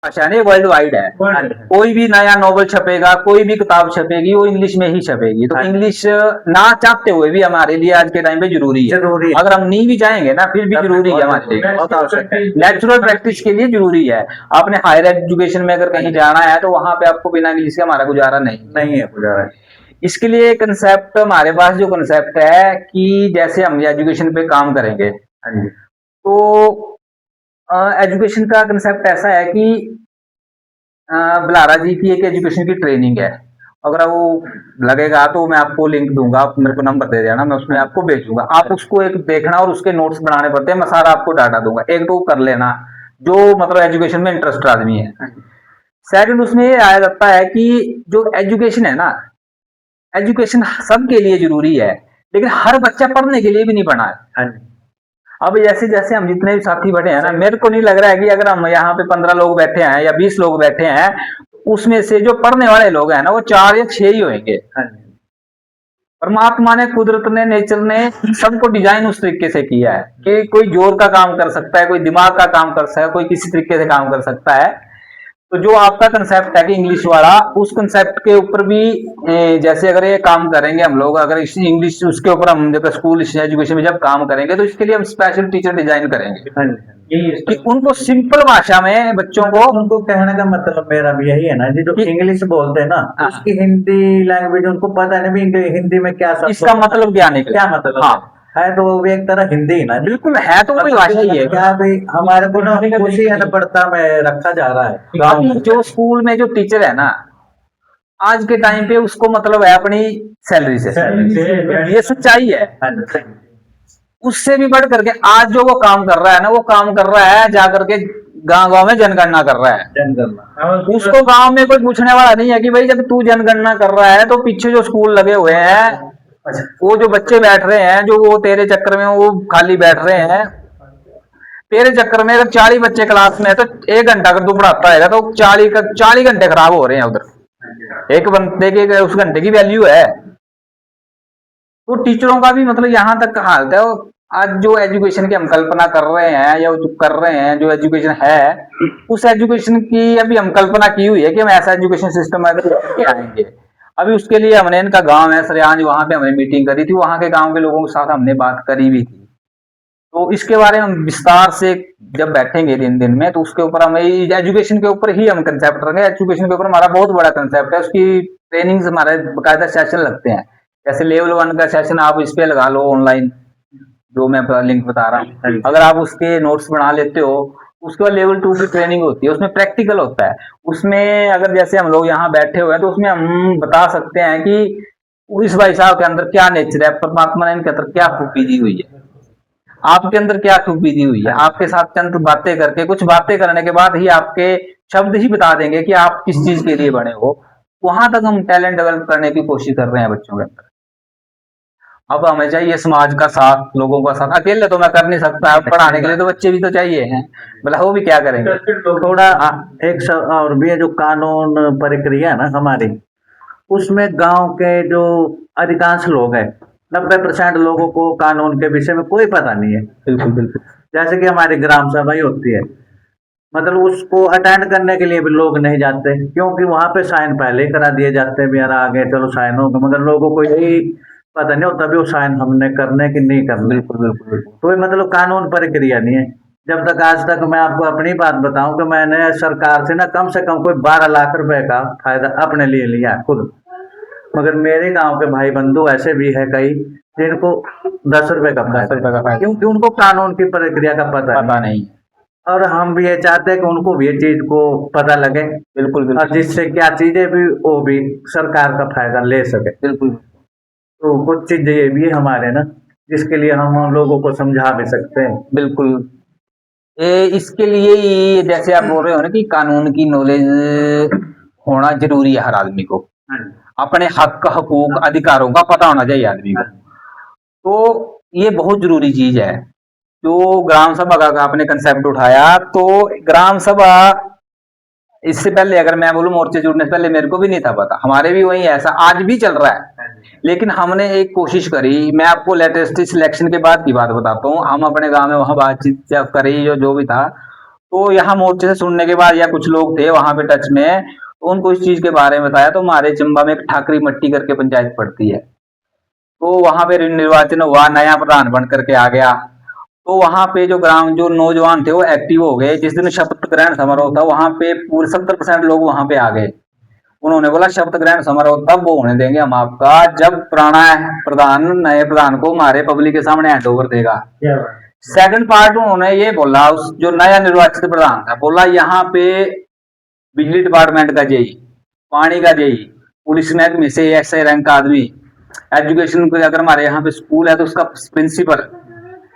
भाषा नहीं, world wide है। वर्ल्ड है। कोई भी नया नॉवल छपेगा, कोई भी किताब छपेगी, वो इंग्लिश में ही छपेगी। तो हाँ। इंग्लिश ना चाहते हुए भी हमारे लिए आज के टाइम पे जरूरी है। जरूरी है। अगर हम नहीं भी चाहेंगे ना, फिर भी जरूरी है हमारे लिए, बहुत आवश्यक है। नेचुरल प्रैक्टिस के लिए जरूरी है। आपने हायर एजुकेशन में अगर कहीं जाना है तो वहां पे आपको बिना इंग्लिश के हमारा गुजारा नहीं है गुजारा। इसके लिए कंसेप्ट हमारे पास जो कंसेप्ट है कि जैसे हम एजुकेशन पे काम करेंगे, हाँ जी। तो एजुकेशन का कंसेप्ट ऐसा है कि बलारा जी की एक एजुकेशन की ट्रेनिंग है। अगर वो लगेगा तो मैं आपको लिंक दूंगा, आप मेरे को नंबर दे देना, मैं उसमें आपको भेजूंगा। आप उसको एक देखना और उसके नोट्स बनाने पड़ते हैं, मैं सारा आपको डाटा दूंगा। एक तो कर लेना जो मतलब एजुकेशन में इंटरेस्ट आदमी है। सेकंड उसमें ये आया जाता है कि जो एजुकेशन है ना, एजुकेशन सबके लिए जरूरी है, लेकिन हर बच्चा पढ़ने के लिए भी नहीं बना है। हाँ जी। अब जैसे जैसे हम जितने भी साथी बैठे हैं ना, मेरे को नहीं लग रहा है कि अगर हम यहाँ पे 15 लोग बैठे हैं या 20 लोग बैठे हैं, उसमें से जो पढ़ने वाले लोग हैं ना वो 4 या 6 ही होंगे। हाँ जी। परमात्मा ने, कुदरत ने, नेचर ने सबको डिजाइन उस तरीके से किया है कि कोई जोर का काम कर सकता है, कोई दिमाग का काम कर सकता है, कोई किसी तरीके से काम कर सकता है। तो जो आपका कंसेप्ट है कि इंग्लिश वाला, उस कंसेप्ट के ऊपर भी जैसे अगर ये काम करेंगे हम लोग, अगर इस इंग्लिश उसके ऊपर हम जब स्कूल एजुकेशन में जब काम करेंगे तो इसके लिए हम स्पेशल टीचर डिजाइन करेंगे हाँ जी। कि उनको सिंपल भाषा में बच्चों को, उनको कहने का मतलब मेरा भी यही है ना जी, जो इंग्लिश बोलते हैं ना, उसकी हिंदी लैंग्वेज उनको पता नहीं भी हिंदी में क्या शब्द इसका मतलब क्या निकले, क्या मतलब हाँ है। तो वो भी एक तरह हिंदी ही ना, बिल्कुल है, तो वही भाषा ही है। क्या भाई हमारे को ना उसी अनपढ़ता में रखा जा रहा है। अभी जो स्कूल में जो टीचर है ना, आज के टाइम पे उसको मतलब है अपनी सैलरी से, ये सच्चाई है। हाँ जी। उससे भी बढ़ करके आज जो वो काम कर रहा है ना, वो काम कर रहा है जाकर के गांव गांव में जनगणना कर रहा है। जनगणना उसको गांव में कोई पूछने वाला नहीं है कि भाई जब तू जनगणना कर रहा है तो पीछे जो स्कूल लगे हुए हैं, वो जो बच्चे बैठ रहे हैं, जो वो तेरे चक्कर में वो खाली बैठ रहे हैं, तेरे चक्कर में अगर 40 बच्चे क्लास में है तो 1 घंटा अगर तू पढ़ाता है तो 40 घंटे खराब हो रहे हैं उधर। एक बंदे के उस घंटे की वैल्यू है। तो टीचरों का भी मतलब यहाँ तक का हालत है। आज जो एजुकेशन की हम कल्पना कर रहे हैं या जो कर रहे हैं, जो एजुकेशन है, उस एजुकेशन की अभी हम कल्पना की हुई है कि हम ऐसा एजुकेशन सिस्टम के आएंगे। अभी उसके लिए हमने, इनका गांव है सरियाज, वहां पे हमने मीटिंग करी थी, वहां के गांव के लोगों के साथ हमने बात करी भी थी। तो इसके बारे में हम विस्तार से जब बैठेंगे दिन में, तो उसके ऊपर हम एजुकेशन के ऊपर ही हम कंसेप्ट रखेंगे। एजुकेशन के ऊपर हमारा बहुत बड़ा कंसेप्ट है, उसकी ट्रेनिंग हमारे बाकायदा सेशन लगते हैं। जैसे लेवल 1 का सेशन आप इस पे लगा लो ऑनलाइन, जो मैं लिंक बता रहा हूँ, अगर आप उसके नोट्स बना लेते हो, उसके बाद लेवल 2 की ट्रेनिंग होती है, उसमें प्रैक्टिकल होता है। उसमें अगर जैसे हम लोग यहाँ बैठे हुए हैं तो उसमें हम बता सकते हैं कि इस भाई साहब के अंदर क्या नेचर है, परमात्मा ने इनके अंदर क्या खूबी दी हुई है, आपके अंदर क्या खूबी दी हुई है। आपके साथ चंद बातें करके, कुछ बातें करने के बाद ही आपके शब्द ही बता देंगे कि आप किस चीज के लिए बने हो। वहां तक हम टैलेंट डेवलप करने की कोशिश कर रहे हैं बच्चों के अंदर। अब हमें चाहिए समाज का साथ, लोगों का साथ। अकेले तो मैं कर नहीं सकता, पढ़ाने के लिए तो बच्चे भी तो चाहिए हैं, भला वो भी क्या करेंगे। थोड़ा एक और भी है, जो कानून प्रक्रिया ना हमारी, उसमें गांव के जो अधिकांश लोग हैं, 90% लोगों को कानून के विषय में कोई पता नहीं है। बिल्कुल बिल्कुल। जैसे कि हमारी ग्राम सभा ही होती है, मतलब उसको अटेंड करने के लिए भी लोग नहीं जाते, क्योंकि वहां पे साइन पहले ही करा दिए जाते हैं, भी यार आगे चलो साइन होगा, मगर लोगों को यही पता नहीं होता भी वो साइन हमने करने की नहीं करने। बिल्कुल बिल्कुल बिल्कुल। कोई मतलब कानून प्रक्रिया नहीं है। जब तक आज तक मैं आपको अपनी बात बताऊं कि मैंने सरकार से ना कम से कम कोई 12 लाख रुपए का फायदा अपने लिए लिया खुद, मगर मेरे गांव के भाई बंधु ऐसे भी है कई जिनको 10 रुपए का फायदा, क्योंकि उनको कानून की प्रक्रिया का पता नहीं। और हम भी ये चाहते हैं कि उनको भी ये चीज को पता लगे। बिल्कुल बिल्कुल। और जिससे क्या चीजें भी वो भी सरकार का फायदा ले सके। बिल्कुल। तो कुछ चीजें ये भी हमारे ना, जिसके लिए हम लोगों को समझा भी सकते हैं। बिल्कुल। इसके लिए ही जैसे आप बोल रहे हो ना कि कानून की नॉलेज होना जरूरी है हर आदमी को, अपने हक हकूक अधिकारों का पता होना चाहिए आदमी को। तो ये बहुत जरूरी चीज है। जो ग्राम सभा का आपने कंसेप्ट उठाया, तो ग्राम सभा, इससे पहले अगर मैं बोलूं मोर्चे जुड़ने से पहले मेरे को भी नहीं था पता, हमारे भी वही ऐसा आज भी चल रहा है। लेकिन हमने एक कोशिश करी, मैं आपको लेटेस्ट सिलेक्शन के बाद की बात बताता हूँ। हम अपने गांव में वहां बातचीत करी, जो भी था, तो यहाँ मोर्चे से सुनने के बाद या कुछ लोग थे वहां पे टच में, तो उनको इस चीज के बारे में बताया। तो हमारे चंबा में एक ठाकरी मट्टी करके पंचायत पड़ती है, तो वहां पे निर्वाचन हुआ, नया प्रधान बन करके आ गया। तो वहां पे जो नौजवान थे वो एक्टिव हो गए। जिस दिन शपथ ग्रहण समारोह था वहां पे पूरे 70% लोग वहां पे आ गए। उन्होंने बोला शपथ ग्रहण समारोह तब वो होने देंगे हम आपका जब पुराना प्रधान नए प्रधान को हमारे पब्लिक के सामने हैंड ओवर देगा। सेकंड पार्ट उन्होंने ये बोला, उस जो नया निर्वाचित प्रधान था, बोला यहाँ पे बिजली डिपार्टमेंट का जेई, पानी का जेई, पुलिस में से ऐसे रैंक का आदमी, एजुकेशन को अगर हमारे यहाँ पे स्कूल है तो उसका प्रिंसिपल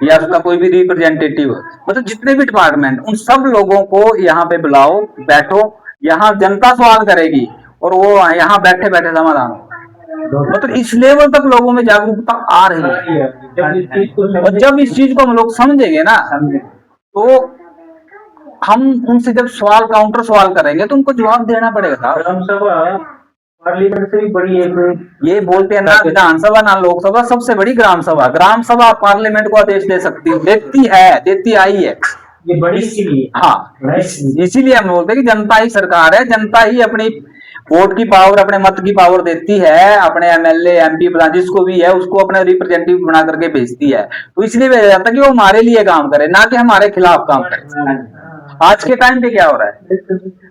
या उसका कोई भी रिप्रेजेंटेटिव, मतलब जितने भी डिपार्टमेंट, उन सब लोगों को यहाँ पे बुलाओ, बैठो, यहाँ जनता सवाल करेगी और वो यहाँ बैठे बैठे समाधान होगा। मतलब इस लेवल तक लोगों में जागरूकता आ रही है। और जब इस चीज को हम लोग समझेंगे ना, तो हम उनसे जब सवाल काउंटर सवाल करेंगे तो उनको जवाब देना पड़ेगा। पार्लियामेंट से भी बड़ी एक ये बोलते हैं ना विधानसभा ना लोकसभा, सबसे बड़ी ग्राम सभा। ग्राम सभा पार्लियामेंट को आदेश दे सकती है, देती आई है। ये बड़ी इसीलिए, हाँ, इसीलिए हम बोलते हैं कि जनता ही सरकार है, जनता ही अपनी वोट की पावर, अपने मत की पावर देती है, अपने एमएलए एमपी प्रधान जिसको भी है उसको अपने रिप्रेजेंटेटिव बना करके भेजती है। तो इसलिए भेजा जाता है कि वो हमारे लिए काम करे, ना कि हमारे खिलाफ काम करे। आज के टाइम पे क्या हो रहा है,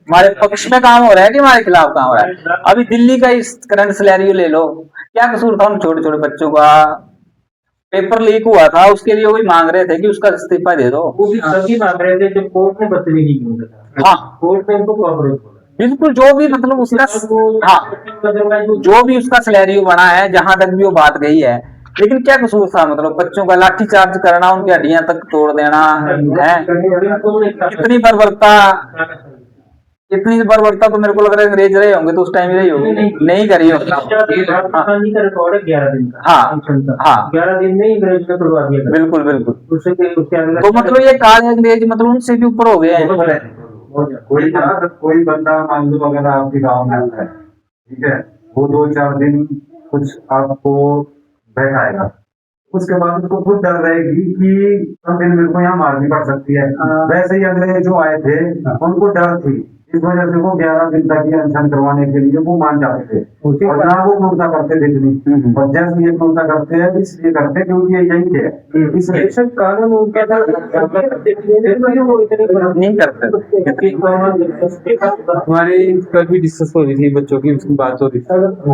हमारे पक्ष में काम हो रहा है कि हमारे खिलाफ काम हो रहा है। अभी दिल्ली का इस करंट सिनेरियो ले लो, क्या कसूर था उन छोटे छोटे बच्चों का, पेपर लीक हुआ था उसके लिए वो भी मांग रहे थे कि उसका इस्तीफा दे दो। वो भी सभी मांग रहे थे, जब कोर्ट ने बदतमीजी की उनके साथ। हाँ, कोर्ट ने उनको कॉपरेट बोला। बिल्कुल, जो भी मतलब उसका, हाँ, जो भी उसका सिनेरियो बना है, जहां तक भी वो बात गई है, लेकिन क्या कसूर था, मतलब बच्चों का लाठी चार्ज करना, उनकी हड्डियां तक तोड़ देना है। कितनी बर्बरता तो मेरे को लग रहा है अंग्रेज रहे होंगे तो उस टाइम रही होगी, नहीं करी होगी। गांधी का रिकॉर्ड है 11 दिन का। हाँ, 11 दिन में अंग्रेज ने तोड़वा दिया। बिल्कुल बिल्कुल। तो मतलब ये काल अंग्रेज मतलब उनसे भी ऊपर हो गए हैं। कोई बंदा मान लो अगर आपके गांव में आता है, ठीक है, वो 2-4 दिन कुछ आपको बैठाएगा, उसके बाद उसको खुद डर रहेगी कि कम दिन मेरे को यहाँ मार भी पड़ सकती है। वैसे ही अंग्रेज जो आए थे उनको डर थी, इस वजह से वो 11 दिन तक ये अनशन करवाने के लिए वो मान जाते थे, और ना वो क्रूरता करते थे इतनी। और जैसे ये क्रूरता करते हैं इसलिए करते क्योंकि ये यही है, इसलिए कानून उनका नहीं करते। हमारी कल भी डिस्कस हो रही थी, बच्चों की उसकी बात हो रही थी।